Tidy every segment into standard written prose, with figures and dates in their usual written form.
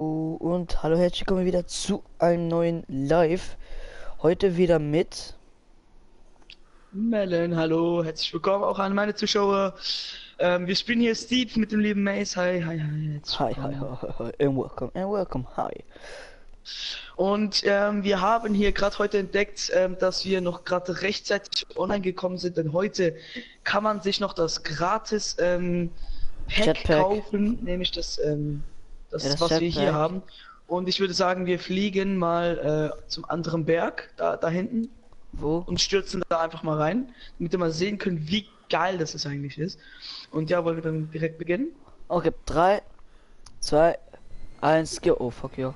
Und hallo, herzlich willkommen wieder zu einem neuen Live. Heute wieder mit. Melon, hallo, herzlich willkommen auch an meine Zuschauer. Wir spielen hier Steve mit dem lieben Mace. Hi, hi, hi, herzlich Hi, hi, willkommen. hi, hi, hi, and welcome, hi. Und wir haben hier gerade heute entdeckt, dass wir noch gerade rechtzeitig online gekommen sind, denn heute kann man sich noch das gratis Pack Jetpack. kaufen, nämlich Ja, das, das was wir hier Jetpack. haben. Und ich würde sagen, wir fliegen mal zum anderen Berg, da hinten, Wo? und stürzen da einfach mal rein, damit wir mal sehen können, wie geil das eigentlich ist. Und ja, wollen wir dann direkt beginnen? Okay, 3, 2, 1, go. Oh, fuck you. Ja,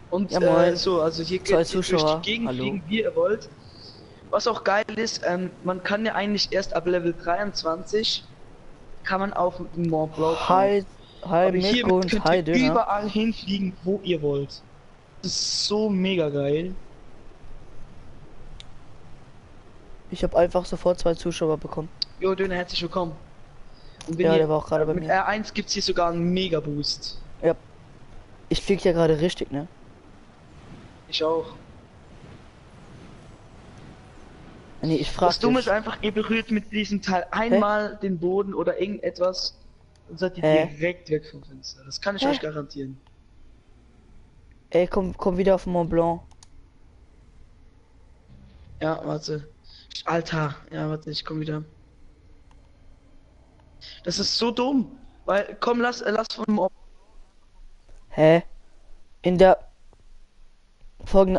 Und moin. so, also hier Zwei könnt ihr durch die Zuschauer. Gegend Hallo. fliegen, wie ihr wollt. Was auch geil ist, man kann ja eigentlich erst ab Level 23 kann man auf den Mont Blanc rauf. Hi, hi, Aber hiermit Mirko und könnt ihr hi, Döner. überall hinfliegen, wo ihr wollt. Das ist so mega geil. Ich habe einfach sofort zwei Zuschauer bekommen. Jo, Döner, herzlich willkommen. Und wenn Ja, der ihr war auch gerade bei mit mir. R1 gibt's hier sogar einen Mega Boost. Ja, ich flieg ja gerade richtig, ne? Ich auch. Nee, ich Das frag Dumme ist dich. einfach, ihr berührt mit diesem Teil Hä? einmal den Boden oder irgendetwas und seid ihr Hä? direkt weg vom Fenster. Das kann ich Hä? euch garantieren. Ey, komm wieder auf den Mont Blanc. Ja, warte. Alter, ja, warte, ich komm wieder. Das ist so dumm. Weil, komm, lass von. Hä? In der folgenden